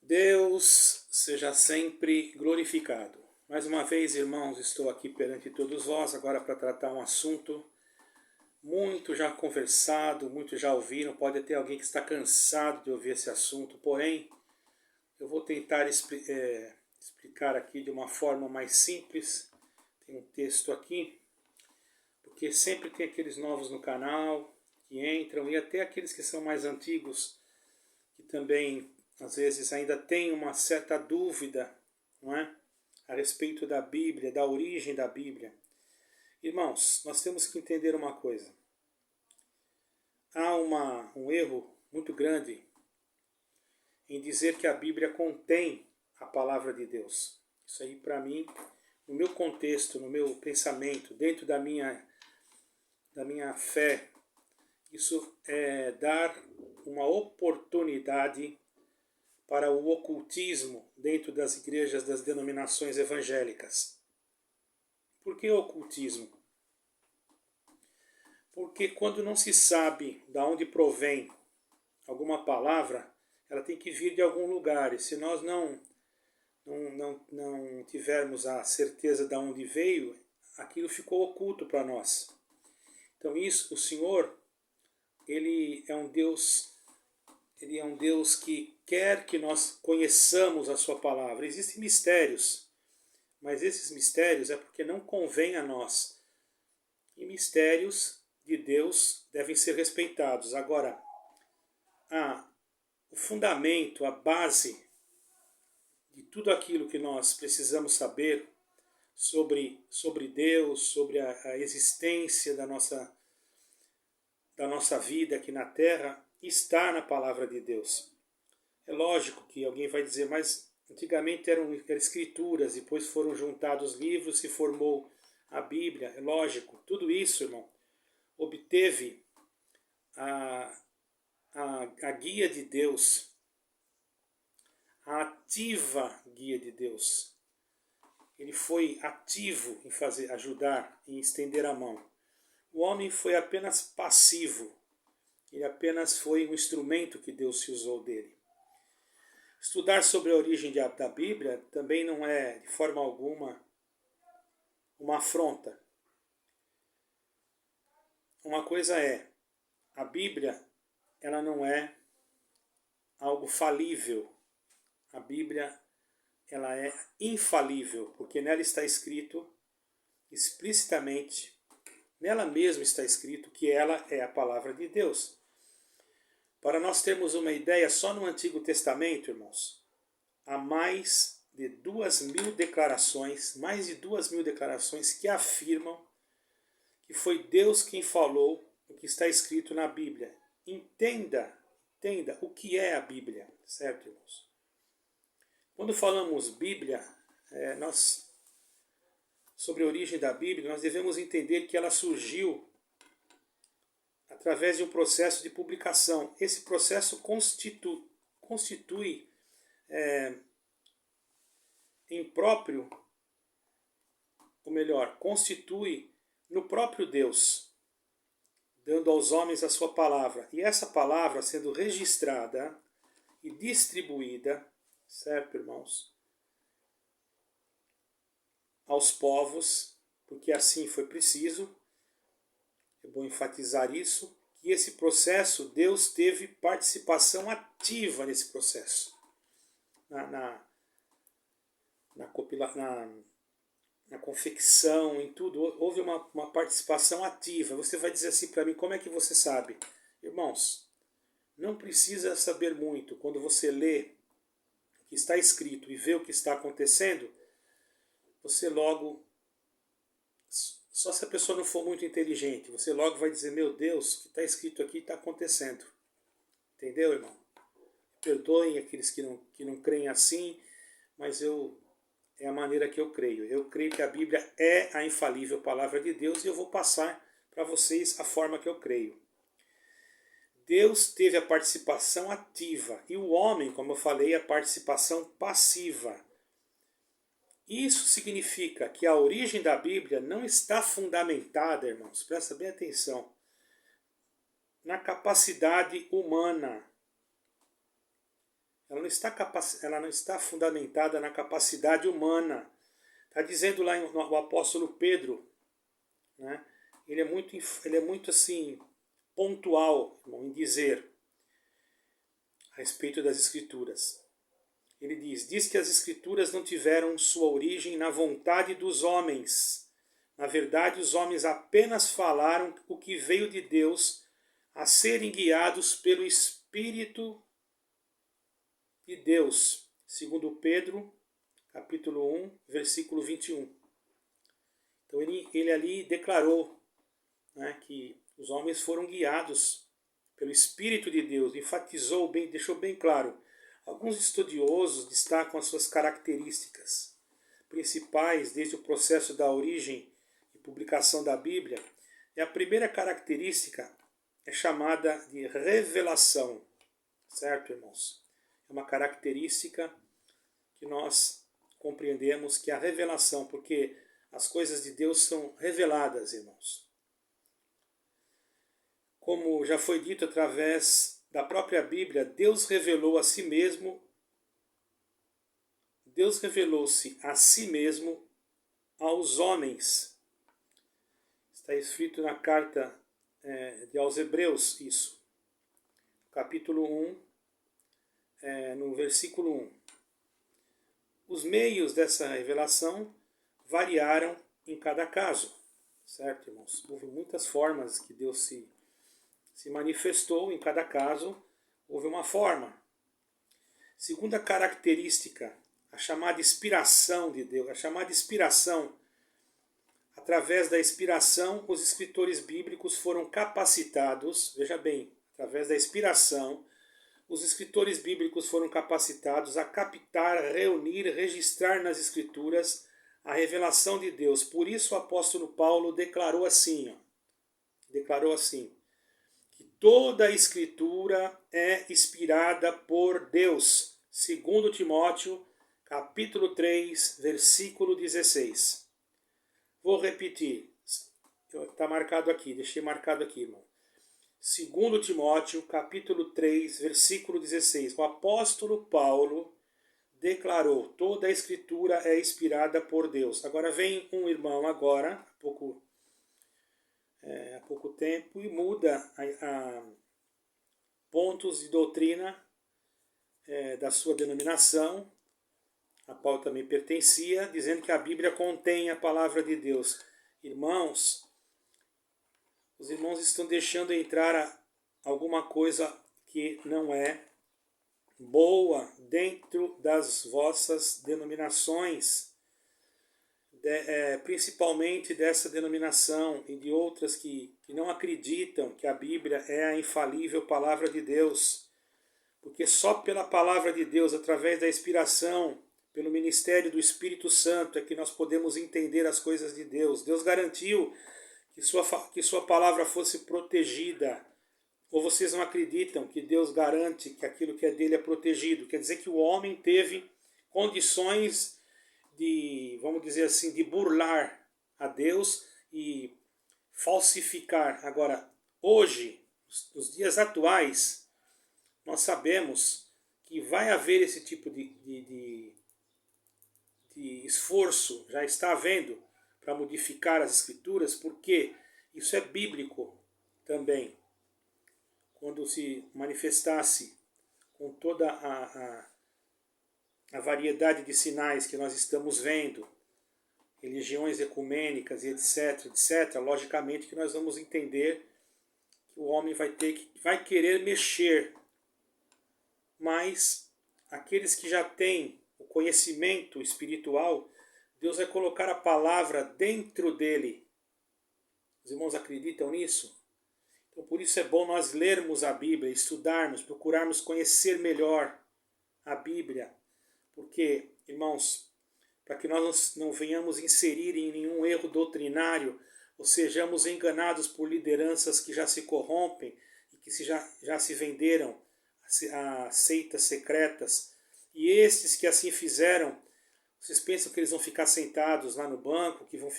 Deus seja sempre glorificado. Mais uma vez, irmãos, estou aqui perante todos vós agora para tratar um assunto muito já conversado, muito já ouvido. Pode ter alguém que está cansado de ouvir esse assunto, porém, eu vou tentar explicar aqui de uma forma mais simples. Tem um texto aqui, porque sempre tem aqueles novos no canal que entram e até aqueles que são mais antigos que também às vezes ainda tem uma certa dúvida, não é? A respeito da Bíblia, da origem da Bíblia. Irmãos, nós temos que entender uma coisa. Há um erro muito grande em dizer que a Bíblia contém a palavra de Deus. Isso aí, para mim, no meu contexto, no meu pensamento, dentro da minha fé, isso é dar uma oportunidade para o ocultismo dentro das igrejas das denominações evangélicas. Por que ocultismo? Porque quando não se sabe de onde provém alguma palavra, ela tem que vir de algum lugar. E se nós não tivermos a certeza de onde veio, aquilo ficou oculto para nós. Então isso, o Senhor, Ele é um Deus que quer que nós conheçamos a sua palavra. Existem mistérios, mas esses mistérios é porque não convém a nós. E mistérios de Deus devem ser respeitados. Agora, o fundamento, a base de tudo aquilo que nós precisamos saber sobre Deus, sobre a existência da nossa vida aqui na Terra, está na palavra de Deus. É lógico que alguém vai dizer, mas antigamente eram escrituras, depois foram juntados livros, se formou a Bíblia. É lógico, tudo isso, irmão, obteve a guia de Deus, a ativa guia de Deus. Ele foi ativo em ajudar, em estender a mão. O homem foi apenas passivo, ele apenas foi um instrumento que Deus se usou dele. Estudar sobre a origem da Bíblia também não é, de forma alguma, uma afronta. Uma coisa é, a Bíblia, ela não é algo falível. A Bíblia, ela é infalível, porque nela está escrito explicitamente, nela mesma está escrito que ela é a palavra de Deus. Para nós termos uma ideia, só no Antigo Testamento, irmãos, há mais de 2.000 declarações que afirmam que foi Deus quem falou o que está escrito na Bíblia. Entenda o que é a Bíblia, certo, irmãos? Quando falamos Bíblia, sobre a origem da Bíblia, nós devemos entender que ela surgiu através de um processo de publicação. Esse processo constitui constitui no próprio Deus, dando aos homens a sua palavra. E essa palavra sendo registrada e distribuída, certo, irmãos? Aos povos, porque assim foi preciso. É bom enfatizar isso, que esse processo, Deus teve participação ativa nesse processo. Na confecção, em tudo, houve uma participação ativa. Você vai dizer assim para mim, como é que você sabe? Irmãos, não precisa saber muito. Quando você lê o que está escrito e vê o que está acontecendo, você logo... Só se a pessoa não for muito inteligente, você logo vai dizer, meu Deus, o que está escrito aqui está acontecendo. Entendeu, irmão? Perdoem aqueles que não creem assim, mas é a maneira que eu creio. Eu creio que a Bíblia é a infalível palavra de Deus e eu vou passar para vocês a forma que eu creio. Deus teve a participação ativa e o homem, como eu falei, a participação passiva. Isso significa que a origem da Bíblia não está fundamentada, irmãos, presta bem atenção, na capacidade humana. ela não está fundamentada na capacidade humana. Está dizendo lá o apóstolo Pedro, né? Ele é muito assim, pontual, irmão, em dizer a respeito das Escrituras. Ele diz que as Escrituras não tiveram sua origem na vontade dos homens. Na verdade, os homens apenas falaram o que veio de Deus a serem guiados pelo Espírito de Deus. Segundo Pedro, capítulo 1, versículo 21. Então ele ali declarou, né, que os homens foram guiados pelo Espírito de Deus, enfatizou bem, deixou bem claro. Alguns estudiosos destacam as suas características principais desde o processo da origem e publicação da Bíblia. E a primeira característica é chamada de revelação, certo, irmãos? É uma característica que nós compreendemos que é a revelação, porque as coisas de Deus são reveladas, irmãos. Como já foi dito através da própria Bíblia, Deus revelou a si mesmo, Deus revelou-se a si mesmo aos homens. Está escrito na carta aos Hebreus isso. Capítulo 1, no versículo 1. Os meios dessa revelação variaram em cada caso, certo, irmãos? Houve muitas formas que Deus se manifestou, em cada caso houve uma forma. Segunda característica, a chamada inspiração de Deus. A chamada inspiração, através da inspiração, os escritores bíblicos foram capacitados, veja bem, através da inspiração, os escritores bíblicos foram capacitados a captar, reunir, registrar nas escrituras a revelação de Deus. Por isso o apóstolo Paulo declarou assim, que toda a escritura é inspirada por Deus. Segundo Timóteo, capítulo 3, versículo 16. Vou repetir. Está marcado aqui, deixei marcado aqui, irmão. Segundo Timóteo, capítulo 3, versículo 16. O apóstolo Paulo declarou: toda a escritura é inspirada por Deus. Agora vem um irmão agora, há pouco tempo, e muda a pontos de doutrina da sua denominação, a qual também pertencia, dizendo que a Bíblia contém a palavra de Deus. Irmãos, os irmãos estão deixando entrar alguma coisa que não é boa dentro das vossas denominações, principalmente dessa denominação e de outras que não acreditam que a Bíblia é a infalível palavra de Deus. Porque só pela palavra de Deus, através da inspiração, pelo ministério do Espírito Santo, é que nós podemos entender as coisas de Deus. Deus garantiu que sua palavra fosse protegida. Ou vocês não acreditam que Deus garante que aquilo que é dele é protegido? Quer dizer que o homem teve condições de, vamos dizer assim, de burlar a Deus e falsificar. Agora, hoje, nos dias atuais, nós sabemos que vai haver esse tipo de esforço, já está havendo, para modificar as escrituras, porque isso é bíblico também. Quando se manifestasse com toda a variedade de sinais que nós estamos vendo, religiões ecumênicas e etc, etc, logicamente que nós vamos entender que o homem vai querer mexer, mas aqueles que já têm o conhecimento espiritual, Deus vai colocar a palavra dentro dele. Os irmãos acreditam nisso? Então por isso é bom nós lermos a Bíblia, estudarmos, procurarmos conhecer melhor a Bíblia. Porque, irmãos, para que nós não venhamos inserir em nenhum erro doutrinário, ou sejamos enganados por lideranças que já se corrompem e que já se venderam a seitas secretas, e estes que assim fizeram, vocês pensam que eles vão ficar sentados lá no banco, que vão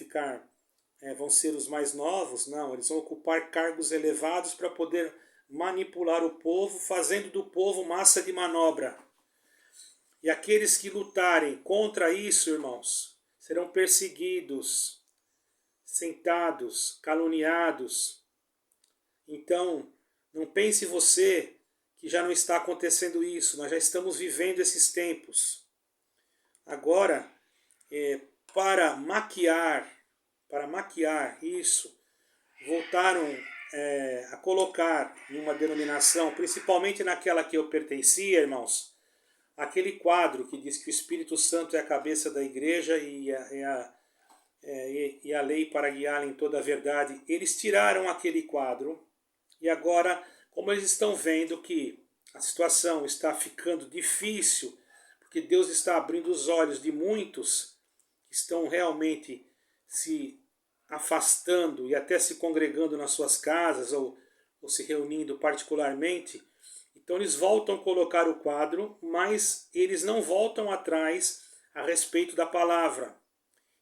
ser os mais novos? Não, eles vão ocupar cargos elevados para poder manipular o povo, fazendo do povo massa de manobra. E aqueles que lutarem contra isso, irmãos, serão perseguidos, sentados, caluniados. Então, não pense você que já não está acontecendo isso. Nós já estamos vivendo esses tempos. Agora, para maquiar isso, voltaram a colocar em uma denominação, principalmente naquela que eu pertencia, irmãos, aquele quadro que diz que o Espírito Santo é a cabeça da igreja e a lei para guiá-la em toda a verdade. Eles tiraram aquele quadro e agora, como eles estão vendo que a situação está ficando difícil, porque Deus está abrindo os olhos de muitos que estão realmente se afastando e até se congregando nas suas casas ou se reunindo particularmente, então eles voltam a colocar o quadro, mas eles não voltam atrás a respeito da palavra.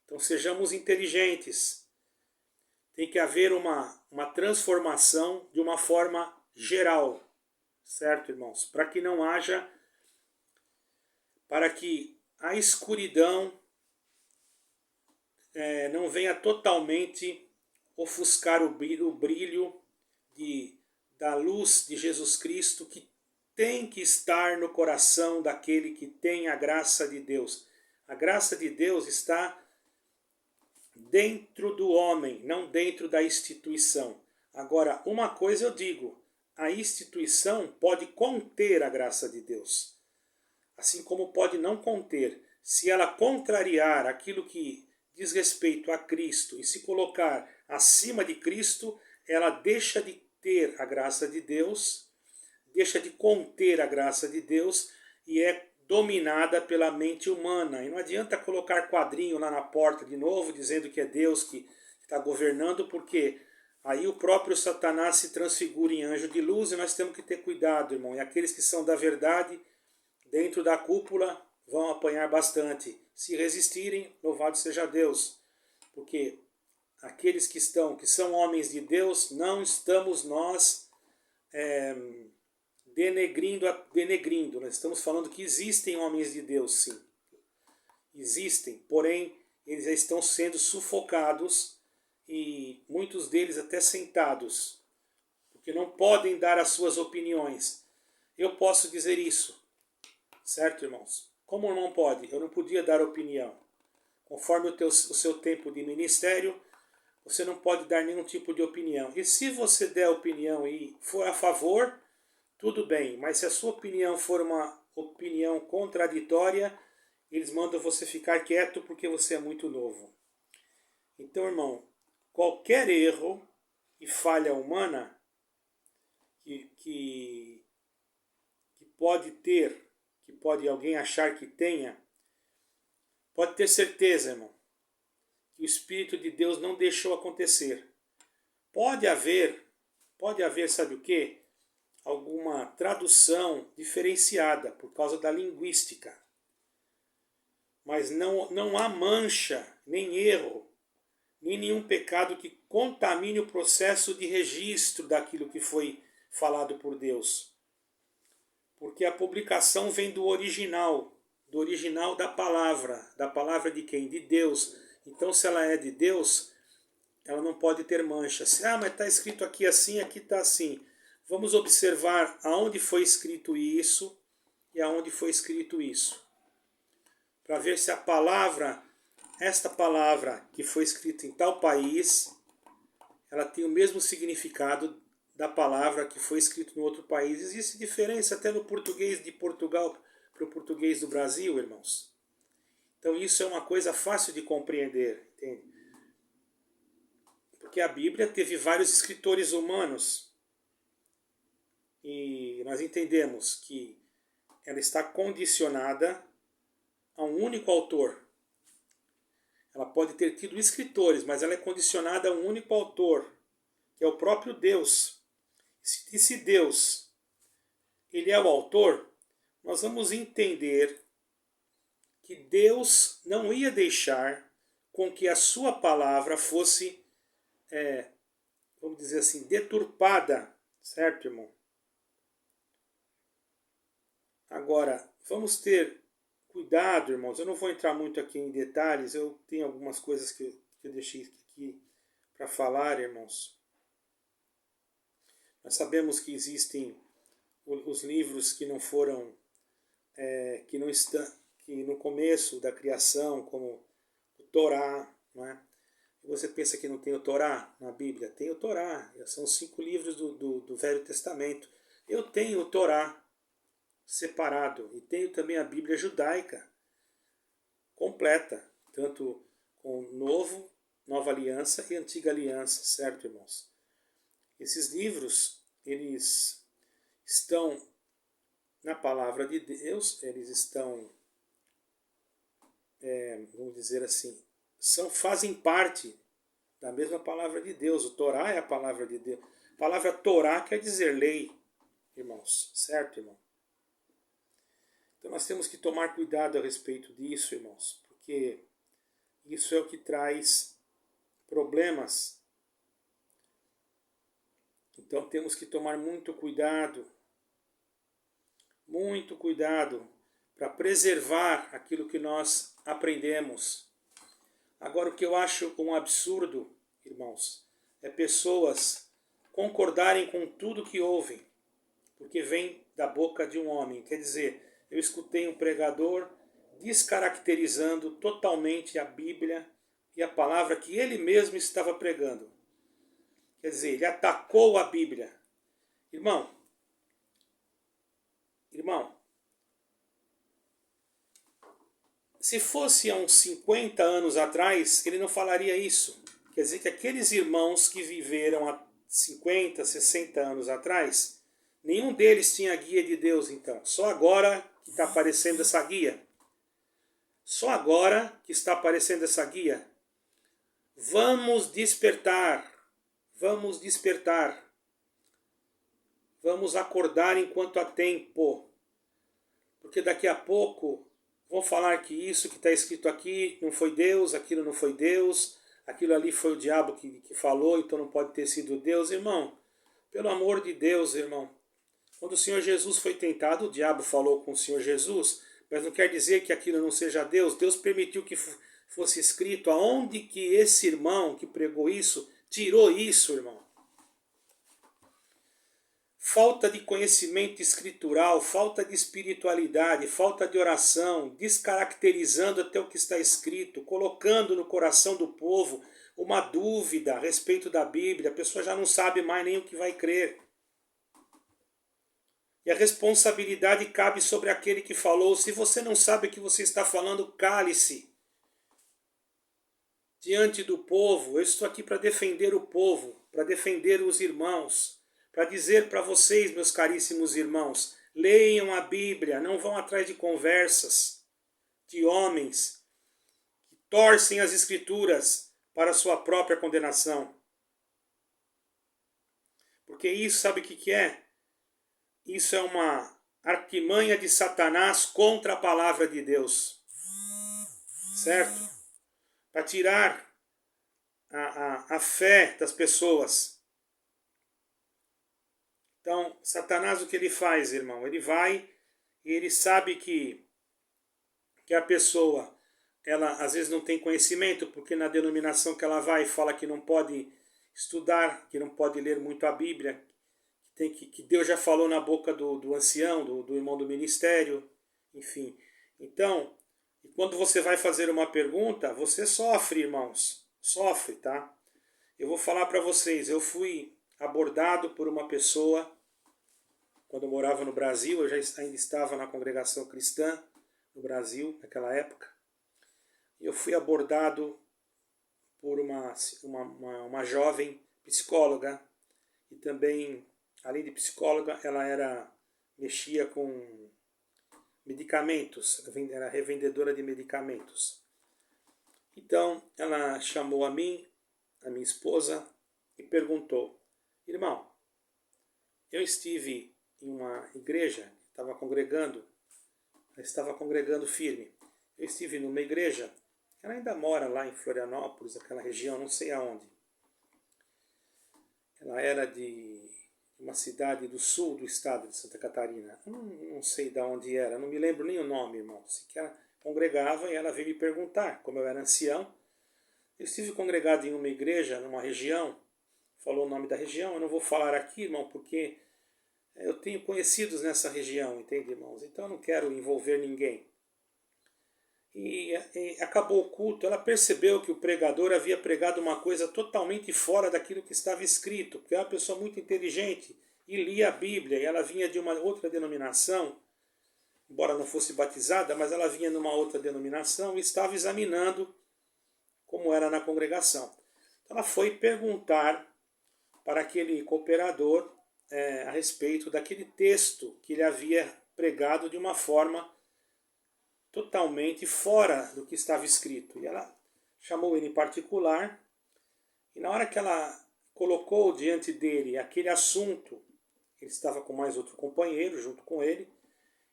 Então sejamos inteligentes. Tem que haver uma transformação de uma forma geral, certo, irmãos? Para que não haja, para que a escuridão não venha totalmente ofuscar o brilho da luz de Jesus Cristo, que tem que estar no coração daquele que tem a graça de Deus. A graça de Deus está dentro do homem, não dentro da instituição. Agora, uma coisa eu digo, a instituição pode conter a graça de Deus, assim como pode não conter. Se ela contrariar aquilo que diz respeito a Cristo e se colocar acima de Cristo, ela deixa de ter a graça de Deus, deixa de conter a graça de Deus e é dominada pela mente humana. E não adianta colocar quadrinho lá na porta de novo, dizendo que é Deus que está governando, porque aí o próprio Satanás se transfigura em anjo de luz e nós temos que ter cuidado, irmão. E aqueles que são da verdade, dentro da cúpula, vão apanhar bastante. Se resistirem, louvado seja Deus. Porque aqueles que são homens de Deus, não estamos nós denegrindo. Nós estamos falando que existem homens de Deus, sim. Existem, porém, eles já estão sendo sufocados e muitos deles até sentados, porque não podem dar as suas opiniões. Eu posso dizer isso, certo, irmãos? Como não pode? Eu não podia dar opinião. Conforme o seu tempo de ministério, você não pode dar nenhum tipo de opinião. E se você der opinião e for a favor, tudo bem. Mas se a sua opinião for uma opinião contraditória, eles mandam você ficar quieto porque você é muito novo. Então, irmão, qualquer erro e falha humana que pode ter, que pode alguém achar que tenha, pode ter certeza, irmão, que o Espírito de Deus não deixou acontecer. Pode haver, sabe o quê? Alguma tradução diferenciada por causa da linguística. Mas não há mancha, nem erro, nem nenhum pecado que contamine o processo de registro daquilo que foi falado por Deus. Porque a publicação vem do original da palavra de quem? De Deus. Então, se ela é de Deus, ela não pode ter mancha. Mas está escrito aqui assim, aqui está assim. Vamos observar aonde foi escrito isso e aonde foi escrito isso. Para ver se esta palavra que foi escrita em tal país, ela tem o mesmo significado da palavra que foi escrita em outro país. Existe diferença até no português de Portugal para o português do Brasil, irmãos. Então isso é uma coisa fácil de compreender, entende? Porque a Bíblia teve vários escritores humanos e nós entendemos que ela está condicionada a um único autor. Ela pode ter tido escritores, mas ela é condicionada a um único autor, que é o próprio Deus. E se Deus ele é o autor, nós vamos entender que Deus não ia deixar com que a sua palavra fosse, vamos dizer assim, deturpada, certo, irmão? Agora, vamos ter cuidado, irmãos. Eu não vou entrar muito aqui em detalhes, eu tenho algumas coisas que eu deixei aqui para falar, irmãos. Nós sabemos que existem os livros que não foram, que não estão, que no começo da criação, como o Torá, não é? E você pensa que não tem o Torá na Bíblia? Tem o Torá, são 5 livros do Velho Testamento. Eu tenho o Torá separado e tenho também a Bíblia judaica completa, tanto com Nova Aliança e Antiga Aliança, certo, irmãos? Esses livros, eles estão na palavra de Deus, eles estão, vamos dizer assim, fazem parte da mesma palavra de Deus. O Torá é a palavra de Deus. A palavra Torá quer dizer lei, irmãos, certo, irmão? Então nós temos que tomar cuidado a respeito disso, irmãos, porque isso é o que traz problemas. Então temos que tomar muito cuidado para preservar aquilo que nós aprendemos. Agora, o que eu acho um absurdo, irmãos, é pessoas concordarem com tudo que ouvem, porque vem da boca de um homem. Quer dizer, eu escutei um pregador descaracterizando totalmente a Bíblia e a palavra que ele mesmo estava pregando. Quer dizer, ele atacou a Bíblia. Irmão, se fosse há uns 50 anos atrás, ele não falaria isso. Quer dizer que aqueles irmãos que viveram há 50, 60 anos atrás, nenhum deles tinha a guia de Deus, então. Só agora que está aparecendo essa guia. Só agora que está aparecendo essa guia. Vamos despertar. Vamos despertar. Vamos acordar enquanto há tempo. Porque daqui a pouco vão falar que isso que está escrito aqui não foi Deus, aquilo não foi Deus, aquilo ali foi o diabo que falou, então não pode ter sido Deus. Irmão, pelo amor de Deus, irmão. Quando o Senhor Jesus foi tentado, o diabo falou com o Senhor Jesus, mas não quer dizer que aquilo não seja Deus. Deus permitiu que fosse escrito. Aonde que esse irmão que pregou isso tirou isso, irmão? Falta de conhecimento escritural, falta de espiritualidade, falta de oração, descaracterizando até o que está escrito, colocando no coração do povo uma dúvida a respeito da Bíblia. A pessoa já não sabe mais nem o que vai crer. E a responsabilidade cabe sobre aquele que falou. Se você não sabe o que você está falando, cale-se. Diante do povo, eu estou aqui para defender o povo, para defender os irmãos. Para dizer para vocês, meus caríssimos irmãos, leiam a Bíblia, não vão atrás de conversas de homens que torcem as Escrituras para a sua própria condenação. Porque isso, sabe o que é? Isso é uma artimanha de Satanás contra a palavra de Deus. Certo? Para tirar a fé das pessoas. Então, Satanás, o que ele faz, irmão? Ele vai e ele sabe que a pessoa, ela às vezes não tem conhecimento, porque na denominação que ela vai fala que não pode estudar, que não pode ler muito a Bíblia, que Deus já falou na boca do ancião, do irmão do ministério, enfim. Então, quando você vai fazer uma pergunta, você sofre, irmãos. Sofre, tá? Eu vou falar para vocês, eu fui abordado por uma pessoa quando eu morava no Brasil. Eu ainda estava na congregação cristã no Brasil naquela época. Eu fui abordado por uma jovem psicóloga e também, além de psicóloga, ela mexia com medicamentos, era revendedora de medicamentos. Então ela chamou a mim, a minha esposa, e perguntou: irmão, eu estive em uma igreja, estava congregando firme. Eu estive numa igreja, ela ainda mora lá em Florianópolis, aquela região, não sei aonde. Ela era de uma cidade do sul do estado de Santa Catarina. Eu não sei de onde era, não me lembro nem o nome, irmão. Que ela congregava e ela veio me perguntar, como eu era ancião. Eu estive congregado em uma igreja, numa região, falou o nome da região, eu não vou falar aqui, irmão, porque eu tenho conhecidos nessa região, entende, irmãos? Então eu não quero envolver ninguém. E acabou o culto, ela percebeu que o pregador havia pregado uma coisa totalmente fora daquilo que estava escrito, porque é uma pessoa muito inteligente e lia a Bíblia, e ela vinha de uma outra denominação, embora não fosse batizada, mas ela vinha numa outra denominação e estava examinando como era na congregação. Então ela foi perguntar para aquele cooperador a respeito daquele texto que ele havia pregado de uma forma totalmente fora do que estava escrito. E ela chamou ele em particular, e na hora que ela colocou diante dele aquele assunto, ele estava com mais outro companheiro junto com ele,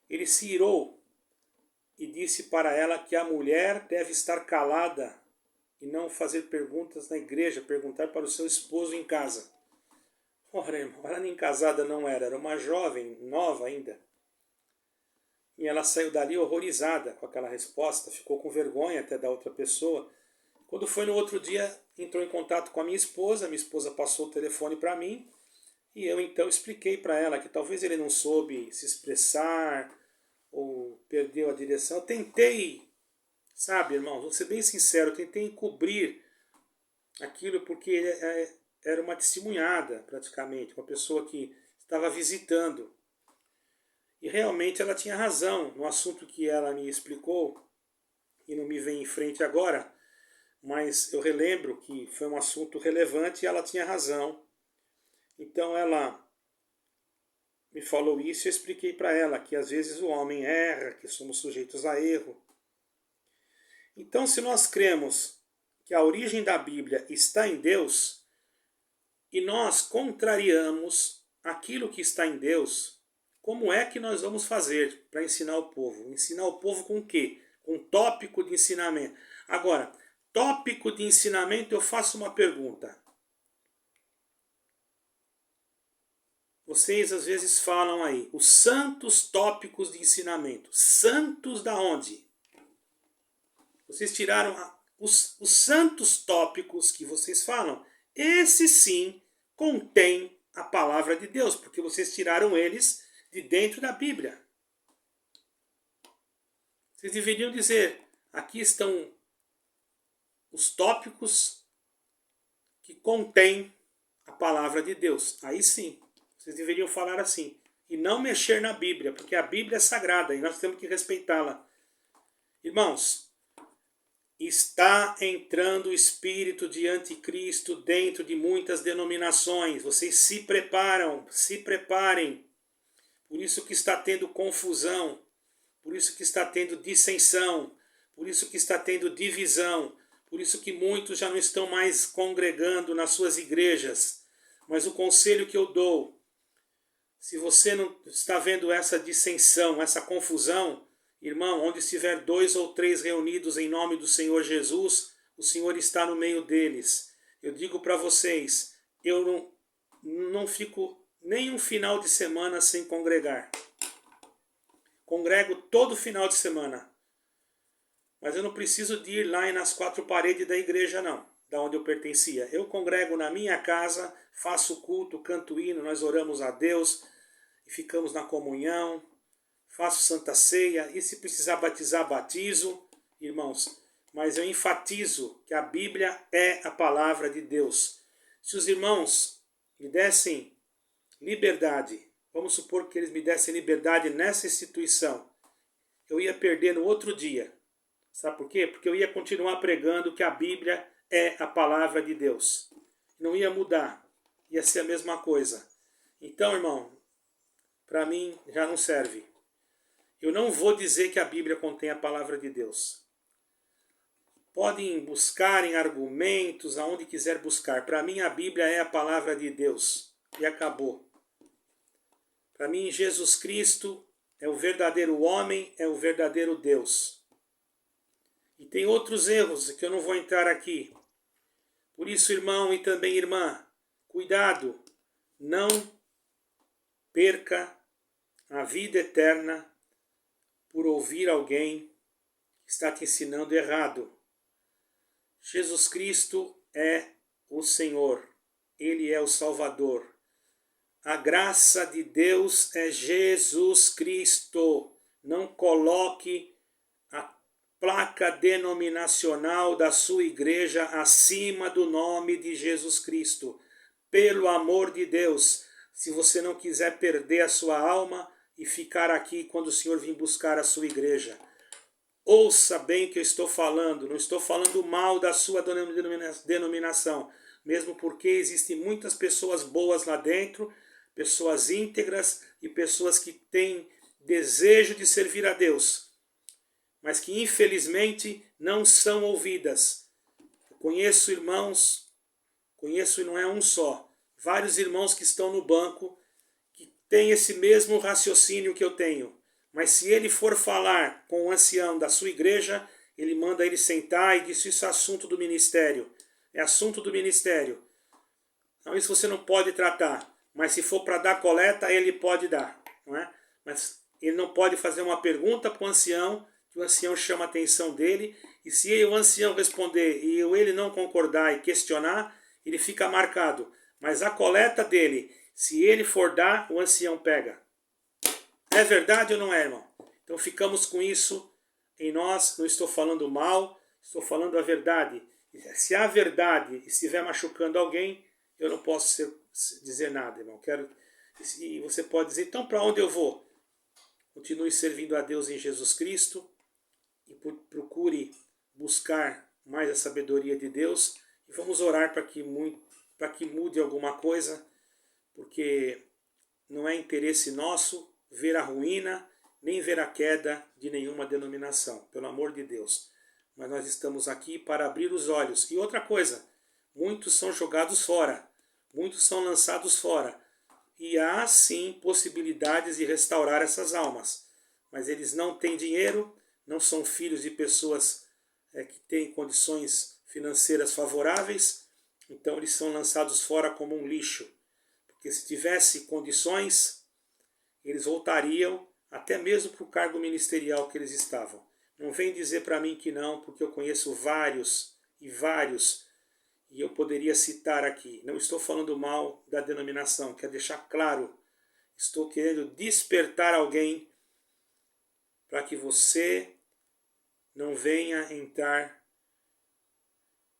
ele se irou e disse para ela que a mulher deve estar calada e não fazer perguntas na igreja, perguntar para o seu esposo em casa. Ora, irmão, ela nem casada não era uma jovem, nova ainda. E ela saiu dali horrorizada com aquela resposta, ficou com vergonha até da outra pessoa. Quando foi no outro dia, entrou em contato com a minha esposa passou o telefone para mim, e eu então expliquei para ela que talvez ele não soube se expressar, ou perdeu a direção. Eu tentei, sabe, irmão, vou ser bem sincero, eu tentei encobrir aquilo porque era uma testemunhada, praticamente, uma pessoa que estava visitando. E realmente ela tinha razão no assunto que ela me explicou, e não me vem em frente agora, mas eu relembro que foi um assunto relevante e ela tinha razão. Então ela me falou isso e eu expliquei para ela que às vezes o homem erra, que somos sujeitos a erro. Então, se nós cremos que a origem da Bíblia está em Deus, e nós contrariamos aquilo que está em Deus, como é que nós vamos fazer para ensinar o povo? Ensinar o povo com o quê? Com tópico de ensinamento. Agora, tópico de ensinamento, eu faço uma pergunta. Vocês às vezes falam aí, os santos tópicos de ensinamento. Santos da onde? Vocês tiraram os santos tópicos que vocês falam. Esse sim contém a palavra de Deus, porque vocês tiraram eles de dentro da Bíblia. Vocês deveriam dizer, aqui estão os tópicos que contêm a palavra de Deus. Aí sim, vocês deveriam falar assim. E não mexer na Bíblia, porque a Bíblia é sagrada e nós temos que respeitá-la. Irmãos, está entrando o espírito de anticristo dentro de muitas denominações. Vocês se preparem. Por isso que está tendo confusão, por isso que está tendo dissensão, por isso que está tendo divisão, por isso que muitos já não estão mais congregando nas suas igrejas. Mas o conselho que eu dou, se você não está vendo essa dissensão, essa confusão, irmão, onde estiver 2 ou 3 reunidos em nome do Senhor Jesus, o Senhor está no meio deles. Eu digo para vocês, eu não fico nem um final de semana sem congregar. Congrego todo final de semana. Mas eu não preciso de ir lá nas 4 paredes da igreja, não, da onde eu pertencia. Eu congrego na minha casa, faço culto, canto hino, nós oramos a Deus e ficamos na comunhão, faço santa ceia, e se precisar batizar, batizo, irmãos. Mas eu enfatizo que a Bíblia é a palavra de Deus. Se os irmãos me dessem liberdade, vamos supor que eles me dessem liberdade nessa instituição, eu ia perder no outro dia. Sabe por quê? Porque eu ia continuar pregando que a Bíblia é a palavra de Deus. Não ia mudar, ia ser a mesma coisa. Então, irmão, para mim já não serve. Eu não vou dizer que a Bíblia contém a palavra de Deus. Podem buscar em argumentos, aonde quiser buscar. Para mim a Bíblia é a palavra de Deus. E acabou. Para mim, Jesus Cristo é o verdadeiro homem, é o verdadeiro Deus. E tem outros erros que eu não vou entrar aqui. Por isso, irmão e também irmã, cuidado, não perca a vida eterna por ouvir alguém que está te ensinando errado. Jesus Cristo é o Senhor, Ele é o Salvador. A graça de Deus é Jesus Cristo. Não coloque a placa denominacional da sua igreja acima do nome de Jesus Cristo. Pelo amor de Deus, se você não quiser perder a sua alma e ficar aqui quando o Senhor vir buscar a sua igreja. Ouça bem o que eu estou falando, não estou falando mal da sua denominação, mesmo porque existem muitas pessoas boas lá dentro, pessoas íntegras e pessoas que têm desejo de servir a Deus, mas que infelizmente não são ouvidas. Eu conheço irmãos, conheço e não é um só, vários irmãos que estão no banco que têm esse mesmo raciocínio que eu tenho. Mas se ele for falar com o ancião da sua igreja, ele manda ele sentar e diz: isso é assunto do ministério. É assunto do ministério. Então isso você não pode tratar. Mas se for para dar coleta, ele pode dar. Não é? Mas ele não pode fazer uma pergunta para o ancião, que o ancião chama a atenção dele. E se o ancião responder e ele não concordar e questionar, ele fica marcado. Mas a coleta dele, se ele for dar, o ancião pega. É verdade ou não é, irmão? Então ficamos com isso em nós, não estou falando mal, estou falando a verdade. Se a verdade estiver machucando alguém, eu não posso dizer nada, irmão. E você pode dizer, então para onde eu vou? Continue servindo a Deus em Jesus Cristo e procure buscar mais a sabedoria de Deus e vamos orar para que mude alguma coisa, porque não é interesse nosso ver a ruína, nem ver a queda de nenhuma denominação, pelo amor de Deus. Mas nós estamos aqui para abrir os olhos. E outra coisa, muitos são jogados fora, muitos são lançados fora. E há sim possibilidades de restaurar essas almas. Mas eles não têm dinheiro, não são filhos de pessoas que têm condições financeiras favoráveis, então eles são lançados fora como um lixo. Porque se tivesse condições, eles voltariam até mesmo para o cargo ministerial que eles estavam. Não vem dizer para mim que não, porque eu conheço vários, e eu poderia citar aqui. Não estou falando mal da denominação, quero deixar claro. Estou querendo despertar alguém para que você não venha entrar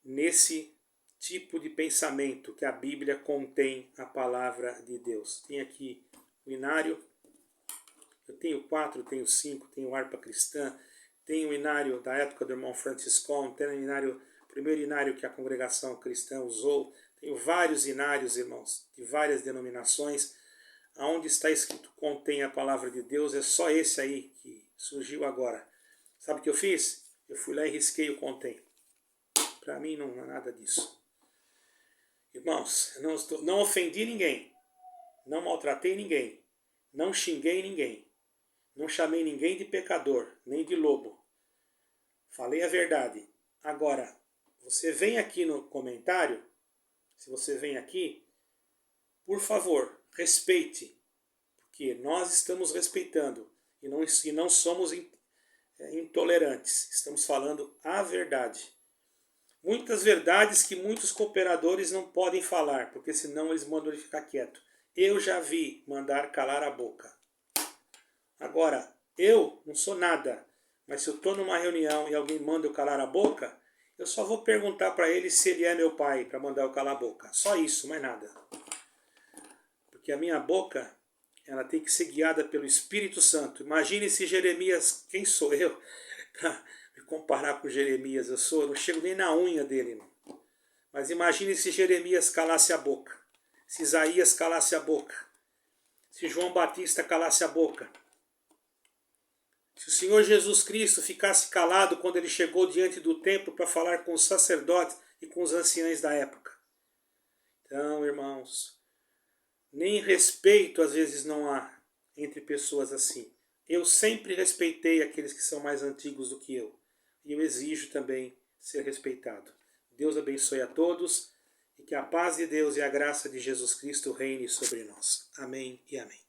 nesse tipo de pensamento que a Bíblia contém a palavra de Deus. Tem aqui o inário. Eu tenho 4, tenho 5, tenho harpa cristã, tenho o inário da época do irmão Franciscon, tenho o primeiro inário que a congregação cristã usou, tenho vários inários, irmãos, de várias denominações, aonde está escrito contém a palavra de Deus, é só esse aí que surgiu agora. Sabe o que eu fiz? Eu fui lá e risquei o contém. Para mim não é nada disso. Irmãos, não ofendi ninguém, não maltratei ninguém, não xinguei ninguém. Não chamei ninguém de pecador, nem de lobo. Falei a verdade. Agora, você vem aqui no comentário, se você vem aqui, por favor, respeite. Porque nós estamos respeitando e não somos intolerantes. Estamos falando a verdade. Muitas verdades que muitos cooperadores não podem falar, porque senão eles mandam ele ficar quieto. Eu já vi mandar calar a boca. Agora, eu não sou nada, mas se eu estou numa reunião e alguém manda eu calar a boca, eu só vou perguntar para ele se ele é meu pai, para mandar eu calar a boca. Só isso, mais nada. Porque a minha boca, ela tem que ser guiada pelo Espírito Santo. Imagine se Jeremias, quem sou eu para me comparar com Jeremias? Eu não chego nem na unha dele, não. Mas imagine se Jeremias calasse a boca, se Isaías calasse a boca, se João Batista calasse a boca. Se o Senhor Jesus Cristo ficasse calado quando ele chegou diante do templo para falar com os sacerdotes e com os anciãos da época. Então, irmãos, nem respeito às vezes não há entre pessoas assim. Eu sempre respeitei aqueles que são mais antigos do que eu. E eu exijo também ser respeitado. Deus abençoe a todos e que a paz de Deus e a graça de Jesus Cristo reine sobre nós. Amém e amém.